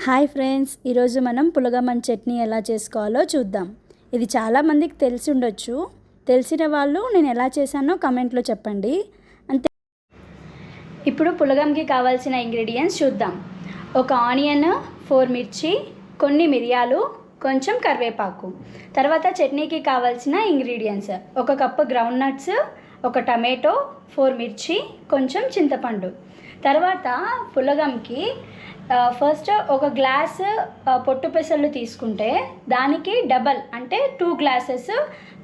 Hi friends, ఈరోజు మనం పులగమన్ చట్నీ ఎలా చేసుకోవాలో చూద్దాం. ఇది చాలామందికి తెలిసి ఉండొచ్చు. తెలిసిన వాళ్ళు నేను ఎలా చేశానో కమెంట్లో చెప్పండి. అంతే. ఇప్పుడు పులగంకి కావాల్సిన ఇంగ్రీడియంట్స్ చూద్దాం. ఒక ఆనియన్, 4 మిర్చి, కొన్ని మిరియాలు, కొంచెం కరివేపాకు. తర్వాత చట్నీకి కావాల్సిన ingredients: 1 cup ground nuts, 1 tomato, 4 మిర్చి, కొంచెం చింతపండు. తర్వాత పులగంకి ఫస్ట్ 1 గ్లాస్ పొట్టు పెసలు తీసుకుంటే దానికి డబల్ అంటే 2 గ్లాసెస్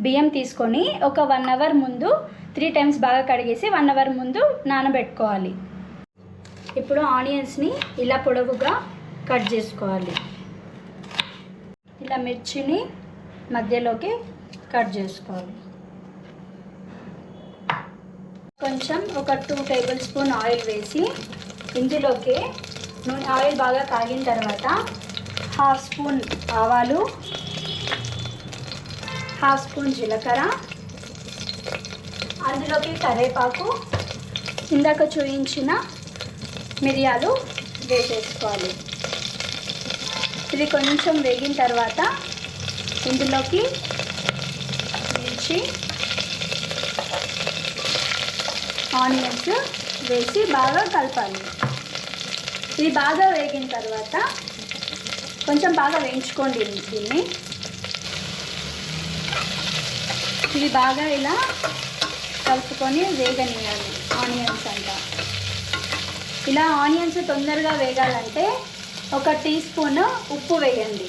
బియ్యం తీసుకొని ఒక 1 అవర్ ముందు 3 టైమ్స్ బాగా కడిగేసి 1 అవర్ ముందు నానబెట్టుకోవాలి. ఇప్పుడు ఆనియన్స్ని ఇలా పొడవుగా కట్ చేసుకోవాలి. ఇలా మిర్చిని మధ్యలోకి కట్ చేసుకోవాలి. కొంచెం ఒక 2 టేబుల్ స్పూన్ ఆయిల్ వేసి ఇందులోకి ఆయిల్ బాగా కాగిన తర్వాత 1/2 స్పూన్ ఆవాలు, 1/2 స్పూన్ జీలకర్ర, అందులోకి కరివేపాకు, ఇందాక చూయించిన మిరియాలు వేసేసుకోవాలి. ఇది కొంచెం వేగిన తర్వాత ఇందులోకి మిర్చి, ఆనియన్స్ వేసి బాగా కలపాలి. ఇది బాగా వేగిన తర్వాత కొంచెం బాగా వేయించుకోండి దీన్ని. ఇది బాగా ఇలా కలుపుకొని వేగనియాలి ఆనియన్స్ అంతా. ఇలా ఆనియన్స్ తొందరగా వేగాలంటే 1 టీ స్పూన్ ఉప్పు వేయండి.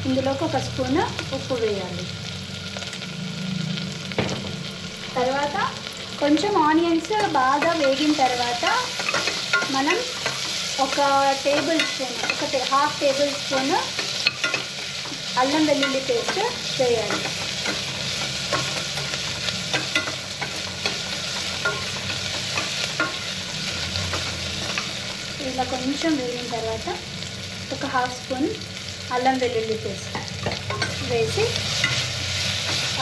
ఇందులోకి 1 స్పూన్ ఉప్పు వేయాలి. తర్వాత కొంచెం ఆనియన్స్ బాగా వేగిన తర్వాత మనం 1 టేబుల్ స్పూన్, 1/2 టేబుల్ స్పూన్ అల్లం వెల్లుల్లి పేస్ట్ వేయాలి. ఇలా కొంచెం వేగిన తర్వాత 1/2 స్పూన్ అల్లం వెల్లుల్లి పేస్ట్ వేసి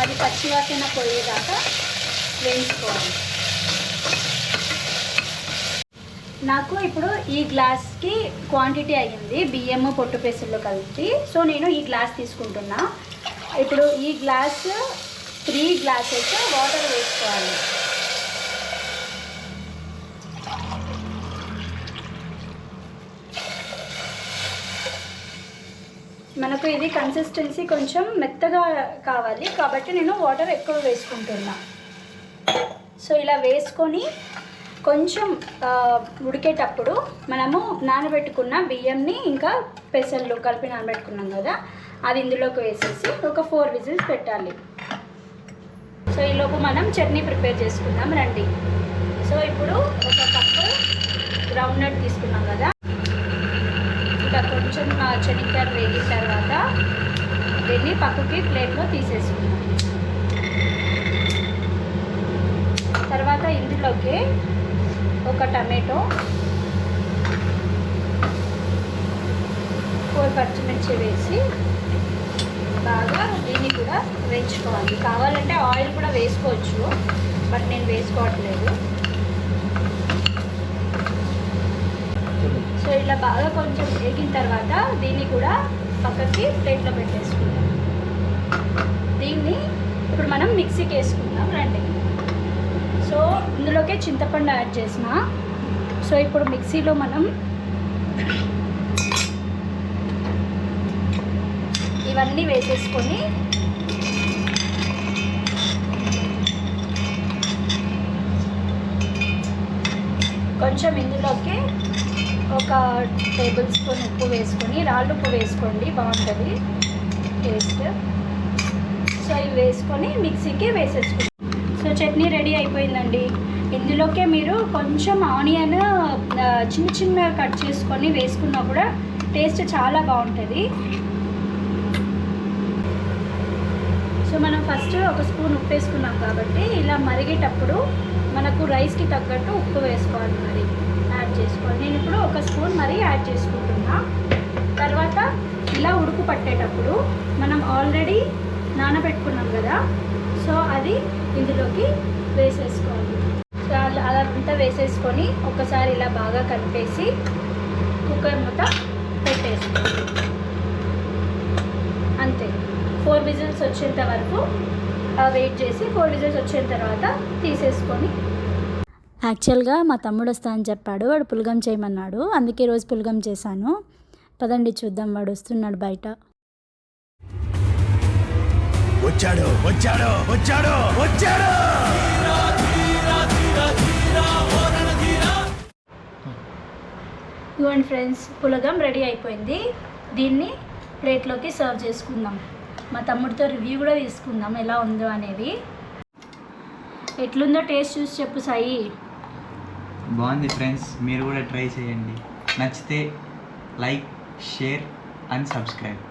అది పచ్చివాసన పోయేదాకా వేయించుకోవాలి. నాకు ఇప్పుడు ఈ గ్లాస్కి క్వాంటిటీ అయ్యింది బియ్యము పొట్టు పెసలు కలిపి. సో నేను ఈ గ్లాస్ తీసుకుంటున్నా. ఇప్పుడు ఈ గ్లాస్ 3 గ్లాసెస్ వాటర్ వేసుకోవాలి. మనకు ఇది కన్సిస్టెన్సీ కొంచెం మెత్తగా కావాలి కాబట్టి నేను వాటర్ ఎక్కువ వేసుకుంటున్నా. సో ఇలా వేసుకొని కొంచెం ఉడికేటప్పుడు మనము నానబెట్టుకున్న బియ్యంని ఇంకా పెసలు కలిపి నానబెట్టుకున్నాం కదా, అది ఇందులోకి వేసేసి ఒక 4 విజిల్స్ పెట్టాలి. సో ఈలోపు మనం చట్నీ ప్రిపేర్ చేసుకుందాం రండి. సో ఇప్పుడు 1 కప్పు గ్రౌండ్ నట్ తీసుకున్నాం కదా, ఇంకా కొంచెం శనగకాయలు వేగిన తర్వాత దీన్ని పక్కకి ప్లేట్లో తీసేసుకుందాం. తర్వాత ఇందులోకి 1 టమాటో, 4 పచ్చిమిర్చి వేసి బాగా దీన్ని కూడా వేయించుకోవాలి. కావాలంటే ఆయిల్ కూడా వేసుకోవచ్చు, బట్ నేను వేసుకోవట్లేదు. సో ఇలా బాగా కొంచెం వేగిన తర్వాత దీన్ని కూడా పక్కకి ప్లేట్లో పెట్టేసుకుందాం. దీన్ని ఇప్పుడు మనం మిక్సీకి వేసుకుందాం రండి. సో ఇందులోకే చింతపండు యాడ్ చేసిన. సో ఇప్పుడు మిక్సీలో మనం ఇవన్నీ వేసేసుకొని కొంచెం ఇందులోకి 1 టేబుల్ స్పూన్ ఉప్పు వేసుకొని, రాళ్ళు ఉప్పు వేసుకోండి, బాగుంటుంది టేస్ట్. సో ఇవి వేసుకొని మిక్సీకి వేసేసుకుంటాం. సో చట్నీ రెడీ అయిపోయిందండి. ఇందులోకే మీరు కొంచెం ఆనియన్ చిన్న చిన్న కట్ చేసుకొని వేసుకున్నా కూడా టేస్ట్ చాలా బాగుంటుంది. సో మనం ఫస్ట్ 1 స్పూన్ ఉప్పు వేసుకున్నాం కాబట్టి ఇలా మరిగేటప్పుడు మనకు రైస్కి తగ్గట్టు ఉప్పు వేసుకోవాలి, మరి యాడ్ చేసుకోవాలి. నేను ఇప్పుడు 1 స్పూన్ మరి యాడ్ చేసుకుంటున్నా. తర్వాత ఇలా ఉడుకు పట్టేటప్పుడు మనం ఆల్రెడీ నానబెట్టుకున్నాం కదా, సో అది ఇందులోకి వేసేసుకోవాలి. సో అలా అంతా వేసేసుకొని ఒకసారి ఇలా బాగా కలిపేసి కుక్కర్ మూత పెట్టేసుకోండి. అంతే, 4 విజిల్స్ వచ్చేంత వరకు వెయిట్ చేసి 4 విజిల్స్ వచ్చిన తర్వాత తీసేసుకొని. యాక్చువల్గా మా తమ్ముడు వస్తా అని చెప్పాడు, వాడు పులగం చేయమన్నాడు, అందుకే రోజు పులగం చేశాను. పదండి చూద్దాం, వాడు వస్తున్నాడు బయట. వచ్చాడు వచ్చాడు వచ్చాడు వచ్చాడు. ఇవ్వండి ఫ్రెండ్స్, పులగం రెడీ అయిపోయింది. దీన్ని ప్లేట్లోకి సర్వ్ చేసుకుందాం. మా తమ్ముడితో రివ్యూ కూడా తీసుకుందాం ఎలా ఉందో అనేది. ఎట్లుందో టేస్ట్ చూసి చెప్పు సాయి. బాగుంది ఫ్రెండ్స్, మీరు కూడా ట్రై చేయండి. నచ్చితే లైక్, షేర్ అండ్ సబ్స్క్రైబ్.